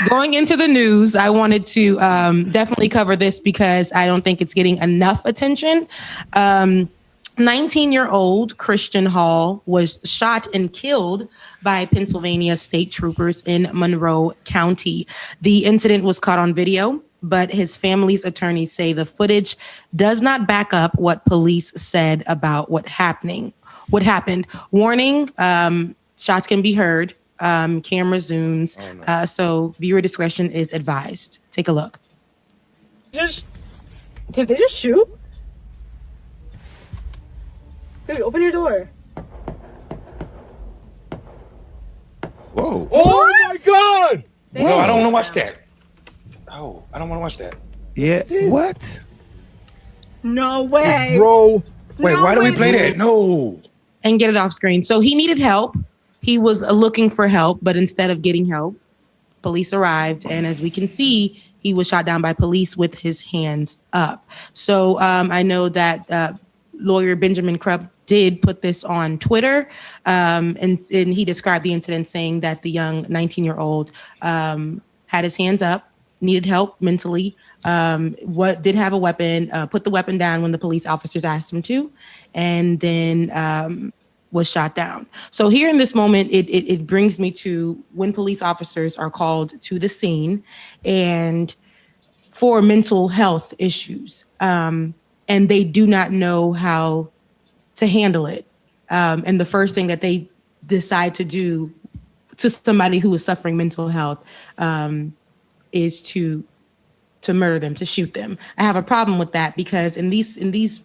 going into the news, I wanted to definitely cover this because I don't think it's getting enough attention. 19-year-old Christian Hall was shot and killed by Pennsylvania state troopers in Monroe County. The incident was caught on video, but his family's attorneys say the footage does not back up what police said about what happened. Warning, shots can be heard, camera zooms, so viewer discretion is advised. Take a look. Did they just shoot? Baby, open your door. Whoa. Oh my God! No, I don't want to watch that. Oh, I don't want to watch that. Yeah. What? No way. Bro. Wait, why do we play that? No. And get it off screen. So he needed help. He was looking for help, but instead of getting help, police arrived. And as we can see, he was shot down by police with his hands up. So I know that lawyer Benjamin Krupp did put this on Twitter, and he described the incident saying that the young 19-year-old had his hands up, needed help mentally, did have a weapon, put the weapon down when the police officers asked him to, and then was shot down. So here in this moment, it brings me to when police officers are called to the scene and for mental health issues, and they do not know how to handle it. And the first thing that they decide to do to somebody who is suffering mental health is to murder them, to shoot them. I have a problem with that because in these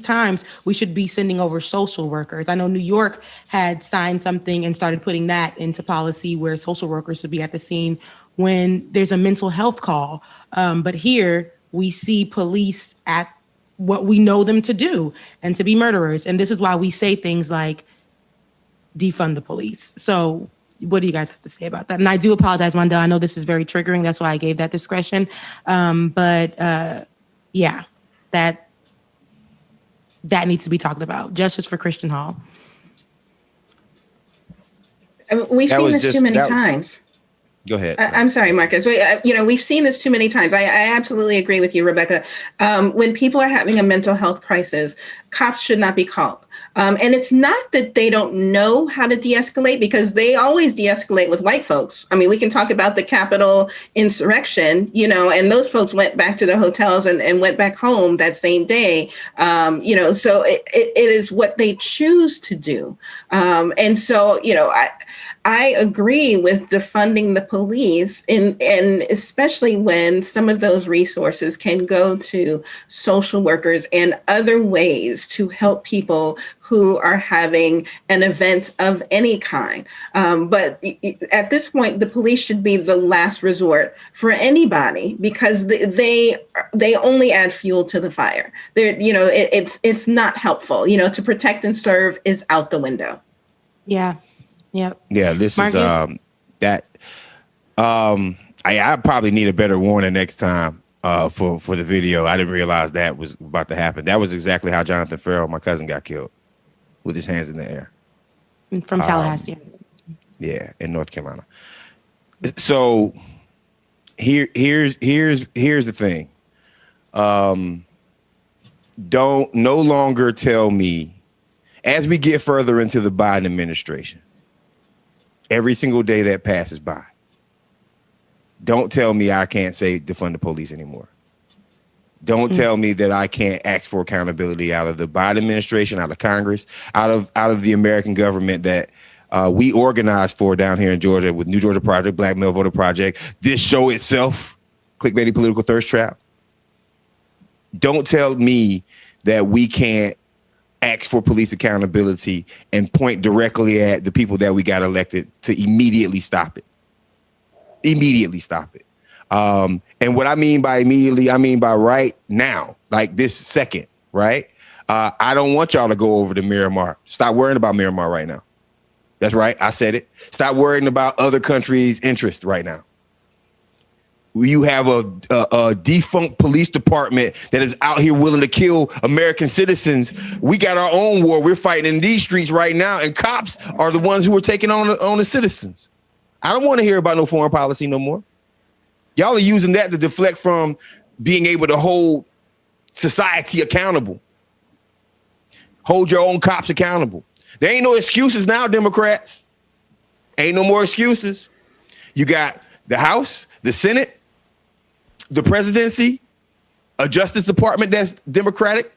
times, we should be sending over social workers. I know New York had signed something and started putting that into policy where social workers should be at the scene when there's a mental health call. But here we see police at what we know them to do and to be murderers. And this is why we say things like defund the police. So what do you guys have to say about that? And I do apologize, Mondell. I know this is very triggering. That's why I gave that discretion. But yeah, that needs to be talked about. Justice for Christian Hall. I mean, we've seen this too many times. Go ahead. I'm sorry, Marcus. We've seen this too many times. I absolutely agree with you, Rebecca. When people are having a mental health crisis, cops should not be called. And it's not that they don't know how to de-escalate, because they always de-escalate with white folks. I mean, we can talk about the Capitol insurrection, and those folks went back to their hotels and went back home that same day. So it is what they choose to do. And so, I agree with defunding the police, and especially when some of those resources can go to social workers and other ways to help people who are having an event of any kind. But at this point, the police should be the last resort for anybody, because they only add fuel to the fire. It's not helpful. To protect and serve is out the window. Yeah. Yep. Yeah, this Marcus? Is that. I probably need a better warning next time for the video. I didn't realize that was about to happen. That was exactly how Jonathan Farrell, my cousin, got killed, with his hands in the air. From Tallahassee. Yeah, in North Carolina. So here's the thing. Don't no longer tell me, as we get further into the Biden administration, every single day that passes by, don't tell me I can't say defund the police anymore. Don't tell me that I can't ask for accountability out of the Biden administration, out of Congress, out of the American government that we organized for down here in Georgia with New Georgia Project, Black Male Voter Project, this show itself, clickbaity political thirst trap. Don't tell me that we can't ask for police accountability and point directly at the people that we got elected to immediately stop it. Immediately stop it. And what I mean by immediately, I mean by right now, like this second, right? I don't want y'all to go over to Miramar. Stop worrying about Miramar right now. That's right. I said it. Stop worrying about other countries' interest right now. You have a defunct police department that is out here willing to kill American citizens. We got our own war. We're fighting in these streets right now, and cops are the ones who are taking on the citizens. I don't want to hear about no foreign policy no more. Y'all are using that to deflect from being able to hold society accountable. Hold your own cops accountable. There ain't no excuses now, Democrats. Ain't no more excuses. You got the House, the Senate, the presidency, a Justice Department that's Democratic.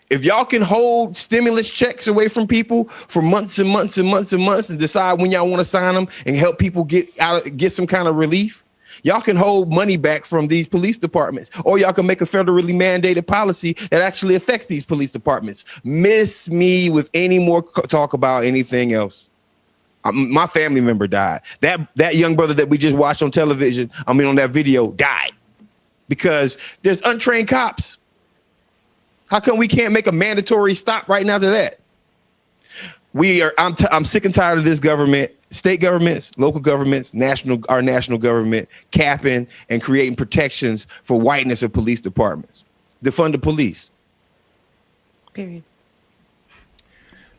If y'all can hold stimulus checks away from people for months and months and months and months and decide when y'all want to sign them and help people get some kind of relief, y'all can hold money back from these police departments, or y'all can make a federally mandated policy that actually affects these police departments. Miss me with any more talk about anything else. My family member died. That young brother that we just watched on television, on that video, died because there's untrained cops. How come we can't make a mandatory stop right now to that? I'm sick and tired of this government, state governments, local governments, our national government capping and creating protections for whiteness of police departments. Defund the police. Period.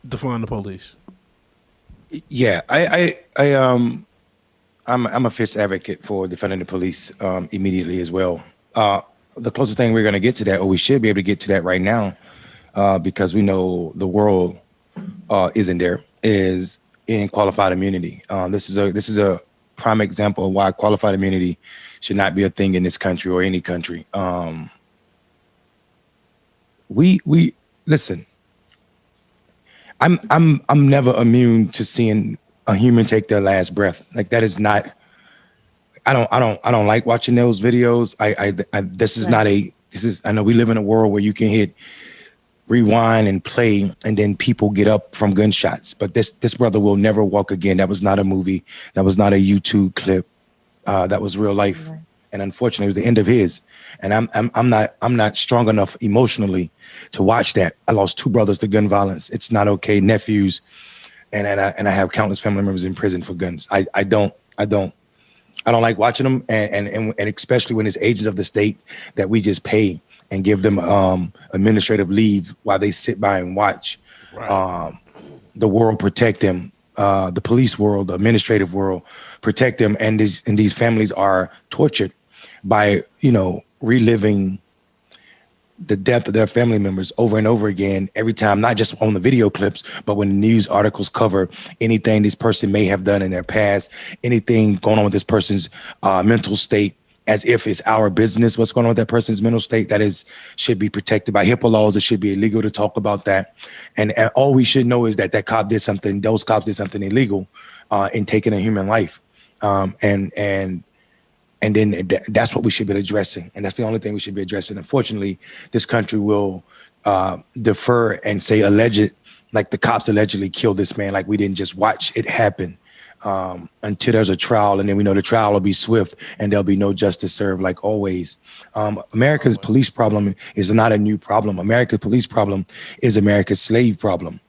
Defund the police. Yeah, I'm a fierce advocate for defunding the police immediately as well. The closest thing we're going to get to that, or we should be able to get to that right now, because we know the world isn't there, is in qualified immunity. This is a prime example of why qualified immunity should not be a thing in this country or any country. We listen. I'm never immune to seeing a human take their last breath. Like, that is not. I don't like watching those videos. I know we live in a world where you can hit rewind and play, and then people get up from gunshots. But this brother will never walk again. That was not a movie. That was not a YouTube clip. That was real life. Right. And unfortunately, it was the end of his. And I'm not strong enough emotionally to watch that. I lost 2 brothers to gun violence. It's not okay. Nephews, and I have countless family members in prison for guns. I don't like watching them, and especially when it's agents of the state that we just pay and give them administrative leave while they sit by and watch. Right. The world protect them. The police world, the administrative world protect them, and these families are tortured by reliving the death of their family members over and over again every time, not just on the video clips, but when the news articles cover anything this person may have done in their past, anything going on with this person's mental state, as if it's our business what's going on with that person's mental state. That should be protected by HIPAA laws. It should be illegal to talk about that. And all we should know is that cop did something, those cops did something illegal in taking a human life. And then that's what we should be addressing. And that's the only thing we should be addressing. Unfortunately, this country will defer and say alleged, like the cops allegedly killed this man, like we didn't just watch it happen, until there's a trial. And then we know the trial will be swift and there'll be no justice served, like always. America's police problem is not a new problem. America's police problem is America's slave problem.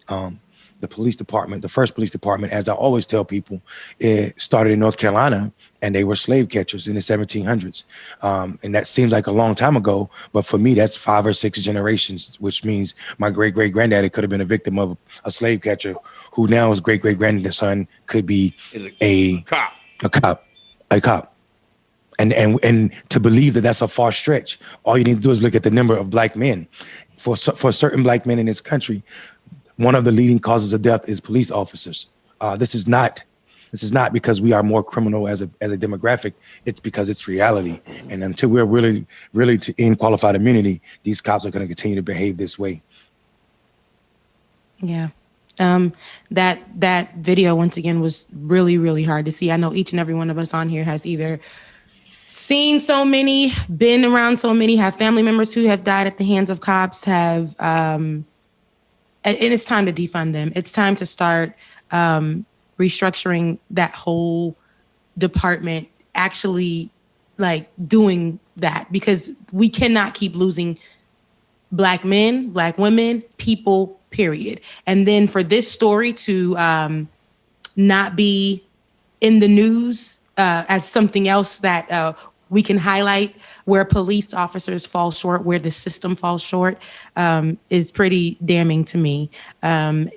The police department, the first police department, as I always tell people, it started in North Carolina, and they were slave catchers in the 1700s. And that seems like a long time ago, but for me, that's 5 or 6 generations, which means my great-great-granddaddy could have been a victim of a slave catcher, who now his great-great-grandson could be a cop. And to believe that that's a far stretch, all you need to do is look at the number of black men. For certain black men in this country, one of the leading causes of death is police officers. This is not because we are more criminal as a demographic. It's because it's reality. And until we're really in qualified immunity, these cops are going to continue to behave this way. Yeah. That video, once again, was really, really hard to see. I know each and every one of us on here has either seen so many, been around so many, have family members who have died at the hands of cops, and it's time to defund them. It's time to start restructuring that whole department, actually like doing that, because we cannot keep losing black men, black women, people, period. And then for this story to not be in the news as something else that we can highlight where police officers fall short, where the system falls short, is pretty damning to me.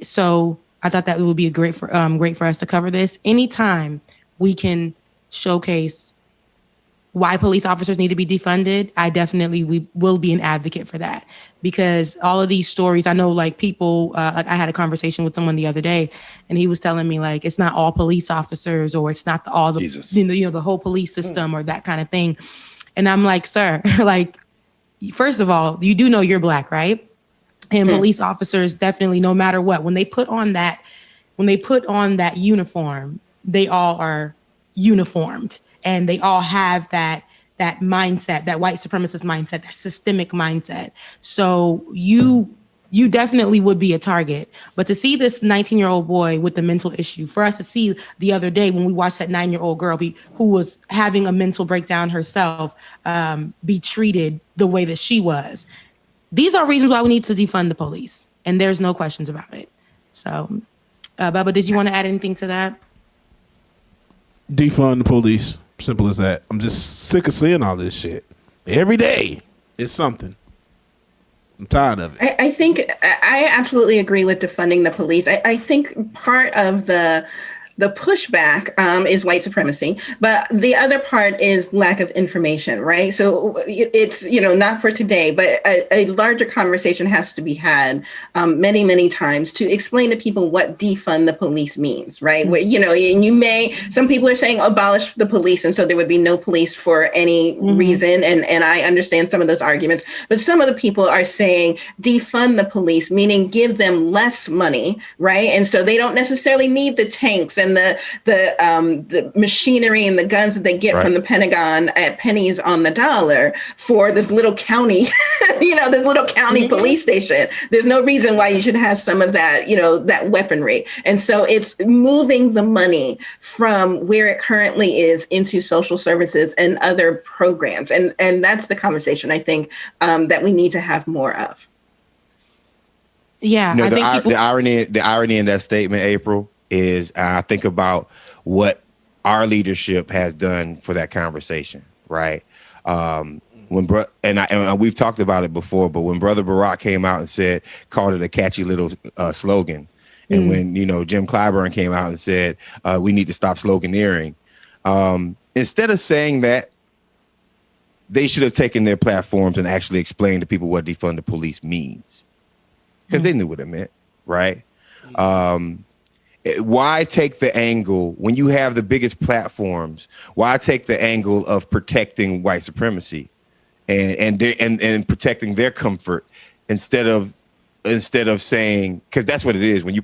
So I thought that it would be great for us to cover this. Anytime we can showcase why police officers need to be defunded, I definitely will be an advocate for that, because all of these stories, I know like people, like I had a conversation with someone the other day and he was telling me like, it's not all police officers, or it's not all the, the whole police system or that kind of thing. And I'm like, sir, like, first of all, you do know you're Black, right? And police officers definitely, no matter what, when they put on that uniform, they all are uniformed. And they all have that mindset, that white supremacist mindset, that systemic mindset. So you definitely would be a target. But to see this 19-year-old boy with a mental issue, for us to see the other day when we watched that 9-year-old girl who was having a mental breakdown herself, be treated the way that she was. These are reasons why we need to defund the police. And there's no questions about it. So, Bubba, did you want to add anything to that? Defund the police. Simple as that. I'm just sick of seeing all this shit. Every day it's something. I'm tired of it. I think I absolutely agree with defunding the police. I think part of the pushback is white supremacy, but the other part is lack of information, right? So it's, not for today, but a larger conversation has to be had many, many times to explain to people what defund the police means, right? Where, and some people are saying abolish the police, and so there would be no police for any reason. And I understand some of those arguments, but some of the people are saying defund the police, meaning give them less money, right? And so they don't necessarily need the tanks and the machinery and the guns that they get from the Pentagon at pennies on the dollar for this little county, this little county police station. There's no reason why you should have some of that, that weaponry. And so it's moving the money from where it currently is into social services and other programs. And that's the conversation I think that we need to have more of. Yeah, the irony in that statement, April, is I think about what our leadership has done for that conversation, right? And we've talked about it before, but when Brother Barack came out and called it a catchy little slogan, and when Jim Clyburn came out and said we need to stop sloganeering, instead of saying that, they should have taken their platforms and actually explained to people what defund the police means, because they knew what it meant, right? Why take the angle when you have the biggest platforms? Why take the angle of protecting white supremacy and protecting their comfort instead of saying, because that's what it is. When you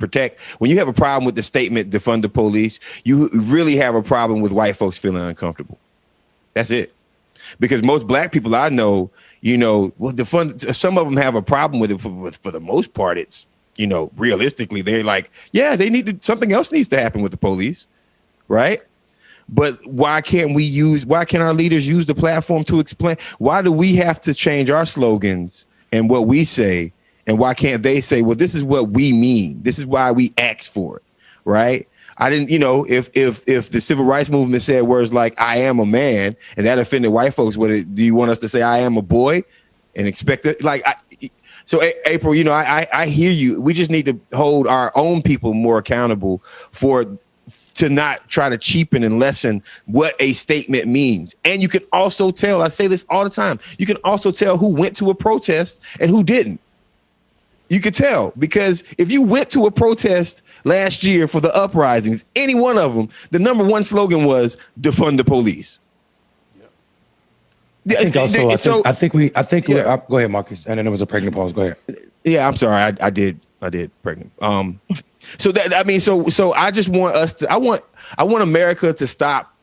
have a problem with the statement defund the police, you really have a problem with white folks feeling uncomfortable. That's it. Because most Black people I know, defund. Some of them have a problem with it. For the most part, it's, realistically, they're like, yeah, something else needs to happen with the police, right? But why can't our leaders use the platform to explain? Why do we have to change our slogans and what we say? And why can't they say, well, this is what we mean. This is why we asked for it, right? I didn't, if the civil rights movement said words like, I am a man, and that offended white folks, do you want us to say, I am a boy and expect it? So, April, I hear you. We just need to hold our own people more accountable to not try to cheapen and lessen what a statement means. And you can also tell, I say this all the time, you can also tell who went to a protest and who didn't. You could tell, because if you went to a protest last year for the uprisings, any one of them, the number one slogan was defund the police. I think go ahead, Marcus. And then there was a pregnant pause. Go ahead. Yeah, I'm sorry. I did pregnant. So I just want I want America to stop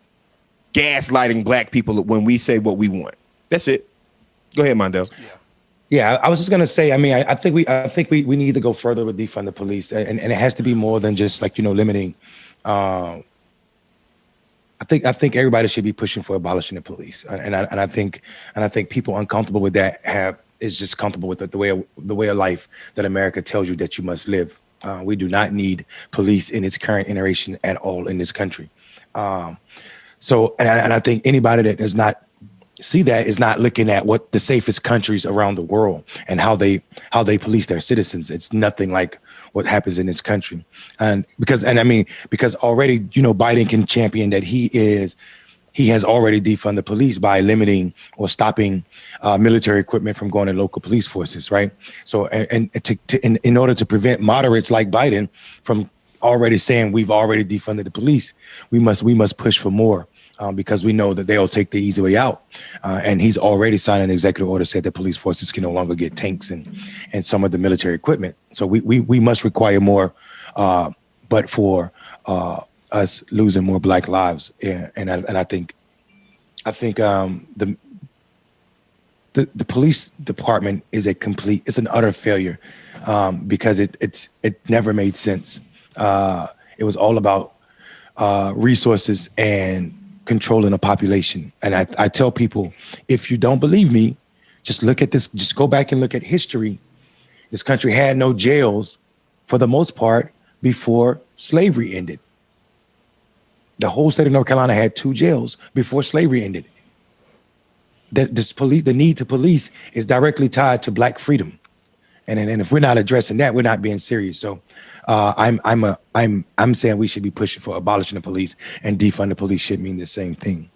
gaslighting Black people when we say what we want. That's it. Go ahead, Mondale. Yeah, I was just gonna say. I mean, I think we need to go further with defund the police, and it has to be more than just limiting. I think everybody should be pushing for abolishing the police, and I think people uncomfortable with that is just comfortable with the way of life that America tells you that you must live. We do not need police in its current iteration at all in this country. So I think anybody that does not see that is not looking at what the safest countries around the world and how they police their citizens. It's nothing like what happens in this country. Because already, Biden can champion that he he has already defunded the police by limiting or stopping military equipment from going to local police forces, right? So, in order to prevent moderates like Biden from already saying we've already defunded the police, we must push for more. Because we know that they'll take the easy way out. And he's already signed an executive order said that police forces can no longer get tanks and some of the military equipment. So we must require more, but for us losing more Black lives. Yeah, and I think the police department is it's an utter failure because it never made sense. It was all about resources and controlling a population. And I tell people, if you don't believe me, just look at this, just go back and look at history. This country had no jails for the most part before slavery ended. The whole state of North Carolina had 2 jails before slavery ended. The need to police is directly tied to Black freedom. And if we're not addressing that, we're not being serious. So I'm saying we should be pushing for abolishing the police, and defund the police should mean the same thing.